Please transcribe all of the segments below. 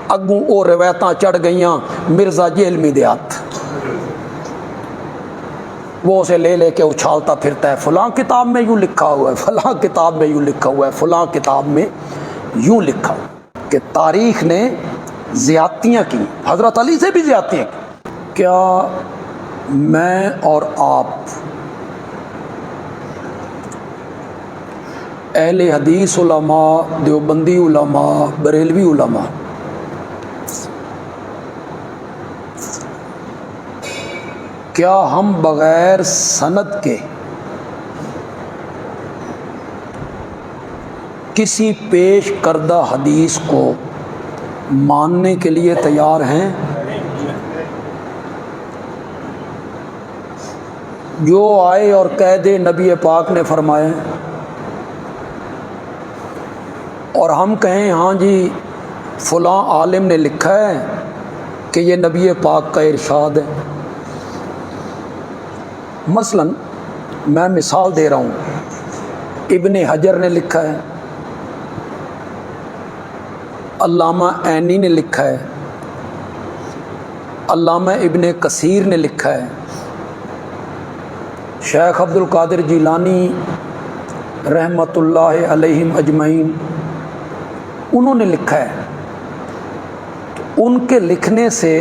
اگوں وہ روایتاں چڑھ گئیاں مرزا جہلمی دے ہاتھ، وہ اسے لے لے کے اچھالتا پھرتا ہے، فلاں کتاب میں یوں لکھا ہوا ہے، فلاں کتاب میں یوں لکھا ہوا ہے، فلاں کتاب میں یوں لکھا ہوا کہ تاریخ نے زیادتیاں کی، حضرت علی سے بھی زیادتیاں کی۔ کیا میں اور آپ اہل حدیث علماء، دیوبندی علماء، بریلوی علماء کیا ہم بغیر سند کے کسی پیش کردہ حدیث کو ماننے کے لیے تیار ہیں؟ جو آئے اور کہہ دے نبی پاک نے فرمایا اور ہم کہیں ہاں جی فلاں عالم نے لکھا ہے کہ یہ نبی پاک کا ارشاد ہے۔ مثلا میں مثال دے رہا ہوں، ابن حجر نے لکھا ہے، علامہ عینی نے لکھا ہے، علامہ ابن کثیر نے لکھا ہے، شیخ عبد القادر جیلانی رحمۃ اللہ علیہم اجمعین انہوں نے لکھا ہے۔ تو ان کے لکھنے سے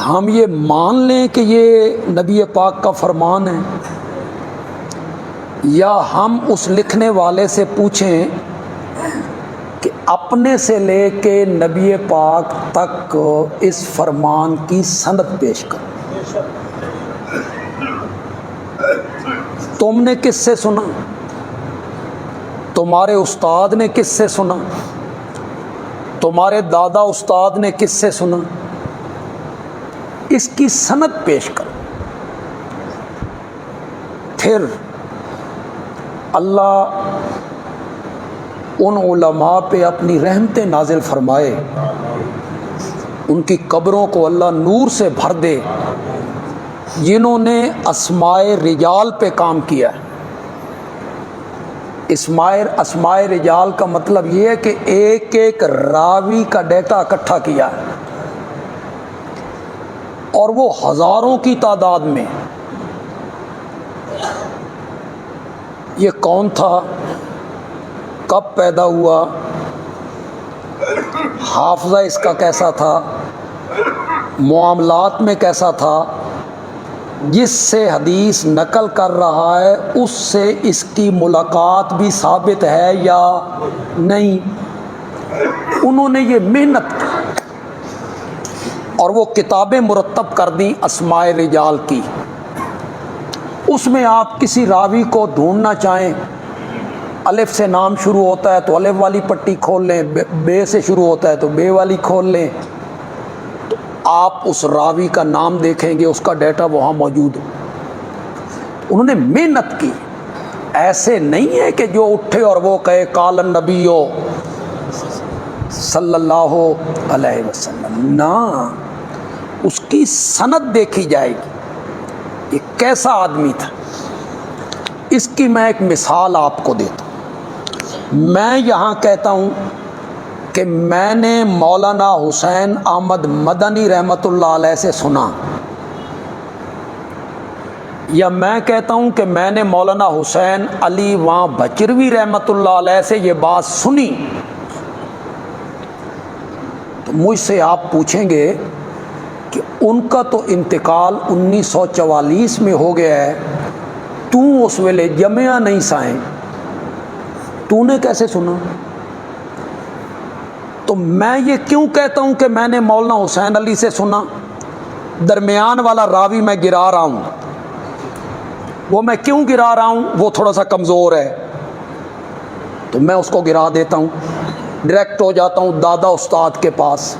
ہم یہ مان لیں کہ یہ نبی پاک کا فرمان ہے، یا ہم اس لکھنے والے سے پوچھیں کہ اپنے سے لے کے نبی پاک تک اس فرمان کی سند پیش کر، تم نے کس سے سنا، تمہارے استاد نے کس سے سنا، تمہارے دادا استاد نے کس سے سنا، اس کی سند پیش کر۔ پھر اللہ ان علماء پہ اپنی رحمتیں نازل فرمائے، ان کی قبروں کو اللہ نور سے بھر دے، جنہوں نے اسماء رجال پہ کام کیا ہے۔ اسماء رجال کا مطلب یہ ہے کہ ایک ایک راوی کا ڈیٹا اکٹھا کیا ہے، اور وہ ہزاروں کی تعداد میں۔ یہ کون تھا، کب پیدا ہوا، حافظہ اس کا کیسا تھا، معاملات میں کیسا تھا، جس سے حدیث نقل کر رہا ہے اس سے اس کی ملاقات بھی ثابت ہے یا نہیں۔ انہوں نے یہ محنت کی اور وہ کتابیں مرتب کر دیں اسماء رجال کی۔ اس میں آپ کسی راوی کو ڈھونڈنا چاہیں، الف سے نام شروع ہوتا ہے تو الف والی پٹی کھول لیں، بے سے شروع ہوتا ہے تو بے والی کھول لیں، تو آپ اس راوی کا نام دیکھیں گے، اس کا ڈیٹا وہاں موجود ہے۔ انہوں نے محنت کی، ایسے نہیں ہے کہ جو اٹھے اور وہ کہے قال النبی صلی اللہ علیہ وسلم، نہ، اس کی سند دیکھی جائے گی، یہ کیسا آدمی تھا۔ اس کی میں ایک مثال آپ کو دیتا ہوں۔ میں یہاں کہتا ہوں کہ میں نے مولانا حسین احمد مدنی رحمۃ اللہ علیہ سے سنا، یا میں کہتا ہوں کہ میں نے مولانا حسین علی واں بچروی رحمۃ اللہ علیہ سے یہ بات سنی، تو مجھ سے آپ پوچھیں گے کہ ان کا تو انتقال 1944 میں ہو گیا ہے، تو اس ویلے جمعہ نہیں سائیں، تو نے کیسے سنا؟ تو میں یہ کیوں کہتا ہوں کہ میں نے مولانا حسین علی سے سنا؟ درمیان والا راوی میں گرا رہا ہوں، وہ میں کیوں گرا رہا ہوں؟ وہ تھوڑا سا کمزور ہے تو میں اس کو گرا دیتا ہوں، ڈائریکٹ ہو جاتا ہوں دادا استاد کے پاس۔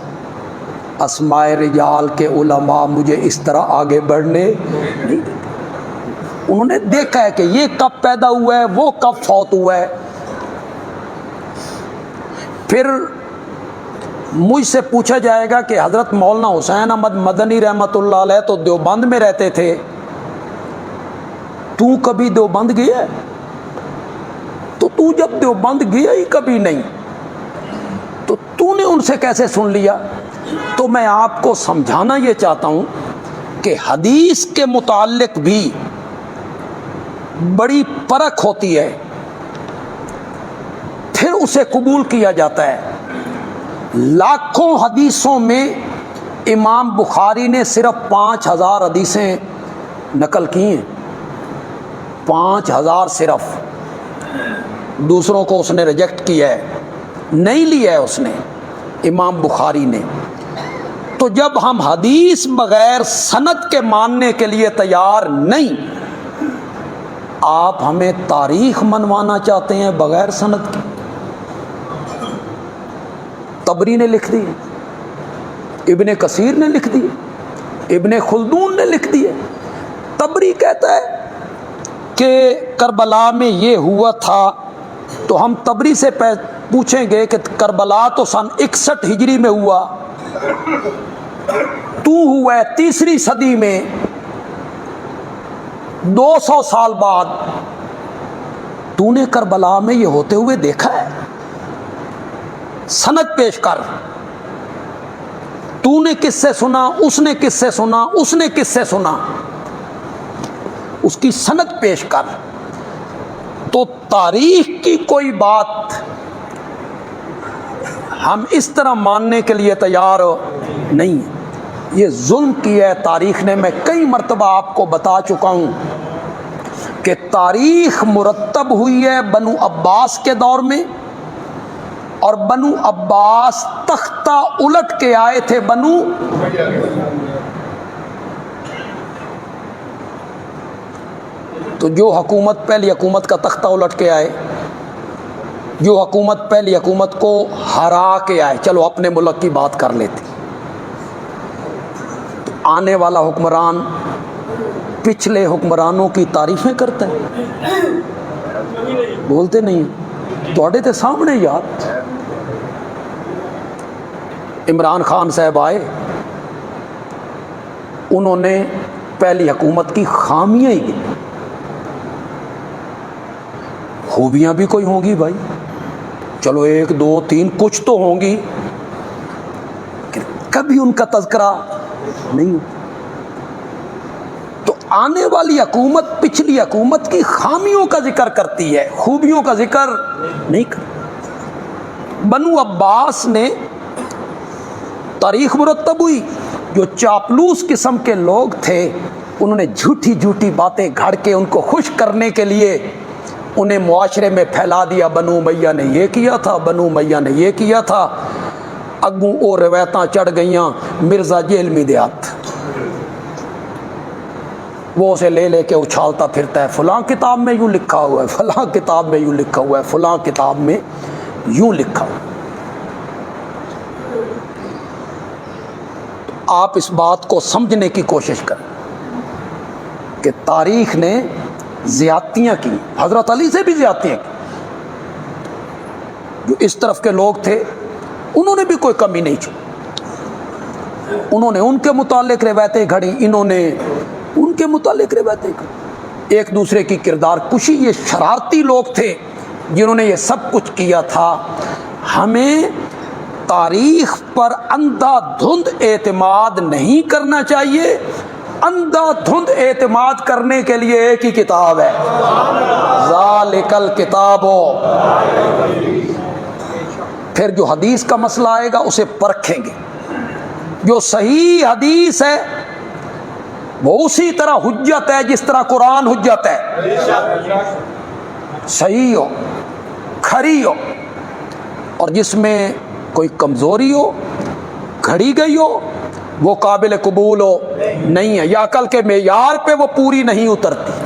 اسماء رجال کے علماء مجھے اس طرح آگے بڑھنے نہیں دیتے، انہوں نے دیکھا ہے کہ یہ کب پیدا ہوا ہے، وہ کب فوت ہوا ہے۔ پھر مجھ سے پوچھا جائے گا کہ حضرت مولانا حسین احمد مدنی رحمۃ اللہ علیہ تو دیوبند میں رہتے تھے، تو کبھی دیوبند گیا ہے؟ تو جب دیوبند گیا ہی کبھی نہیں تو نے ان سے کیسے سن لیا؟ تو میں آپ کو سمجھانا یہ چاہتا ہوں کہ حدیث کے متعلق بھی بڑی پرکھ ہوتی ہے، پھر اسے قبول کیا جاتا ہے۔ لاکھوں حدیثوں میں امام بخاری نے صرف 5000 حدیثیں نقل کی ہیں، 5000 صرف۔ دوسروں کو اس نے ریجیکٹ کیا ہے، نہیں لیا ہے اس نے، امام بخاری نے۔ تو جب ہم حدیث بغیر سند کے ماننے کے لیے تیار نہیں، آپ ہمیں تاریخ منوانا چاہتے ہیں بغیر سند کے۔ طبری نے لکھ دی، ابن کثیر نے لکھ دی، ابن خلدون نے لکھ دی ہے۔ طبری کہتا ہے کہ کربلا میں یہ ہوا تھا، تو ہم طبری سے پوچھیں گے کہ کربلا تو سن 61 ہجری میں ہوا، تو ہوا ہے 3 صدی میں، 200 سال بعد، تو نے کربلا میں یہ ہوتے ہوئے دیکھا ہے؟ سند پیش کر، تو نے کس سے سنا، اس نے کس سے سنا، اس نے کس سے سنا، اس کی سند پیش کر۔ تو تاریخ کی کوئی بات ہم اس طرح ماننے کے لیے تیار نہیں۔ یہ ظلم کیا ہے تاریخ نے۔ میں کئی مرتبہ آپ کو بتا چکا ہوں کہ تاریخ مرتب ہوئی ہے بنو عباس کے دور میں، اور بنو عباس تختہ الٹ کے آئے تھے بنو، تو جو حکومت پہلی حکومت کا تختہ الٹ کے آئے، جو حکومت پہلی حکومت کو ہرا کے آئے، چلو اپنے ملک کی بات کر لیتے، تو آنے والا حکمران پچھلے حکمرانوں کی تعریفیں کرتا ہے، بولتے نہیں توڑے تے سامنے یار۔ عمران خان صاحب آئے، انہوں نے پہلی حکومت کی خامیاں ہی گئی، خوبیاں بھی کوئی ہوں گی بھائی، چلو 1 2 3 کچھ تو ہوں گی، کبھی ان کا تذکرہ نہیں۔ تو آنے والی حکومت پچھلی حکومت کی خامیوں کا ذکر کرتی ہے، خوبیوں کا ذکر نہیں کرتی۔ بنو عباس نے تاریخ مرتب ہوئی، جو چاپلوس قسم کے لوگ تھے انہوں نے جھوٹی جھوٹی باتیں گھڑ کے ان کو خوش کرنے کے لیے انہیں معاشرے میں پھیلا دیا، بنو امیہ نے یہ کیا تھا، بنو امیہ نے یہ کیا تھا، اگوں او روایتاں چڑھ گئیاں، مرزا جیلمی دیات وہ اسے لے لے کے اچھالتا پھرتا ہے، فلاں کتاب میں یوں لکھا ہوا ہے، فلاں کتاب میں یوں لکھا ہوا ہے، فلاں کتاب میں یوں لکھا ہوا ہے۔ آپ اس بات کو سمجھنے کی کوشش کریں کہ تاریخ نے زیادتیاں کی، حضرت علی سے بھی زیادتیاں کی، جو اس طرف کے لوگ تھے انہوں نے بھی کوئی کمی نہیں چھوڑی، انہوں نے ان کے متعلق روایتیں گھڑی، انہوں نے ان کے متعلق روایتیں گھڑی، ایک دوسرے کی کردار کشی۔ یہ شرارتی لوگ تھے جنہوں نے یہ سب کچھ کیا تھا۔ ہمیں تاریخ پر اندھا دھند اعتماد نہیں کرنا چاہیے۔ اندھا دھند اعتماد کرنے کے لیے ایک ہی کتاب ہے، ذالک الکتاب۔ پھر جو حدیث کا مسئلہ آئے گا اسے پرکھیں گے، جو صحیح حدیث ہے وہ اسی طرح حجت ہے جس طرح قرآن حجت ہے، صحیح ہو، کھری ہو، اور جس میں کوئی کمزوری ہو، گھڑی گئی ہو، وہ قابل قبول ہو نہیں ہے، یا عقل کے معیار پہ وہ پوری نہیں اترتی۔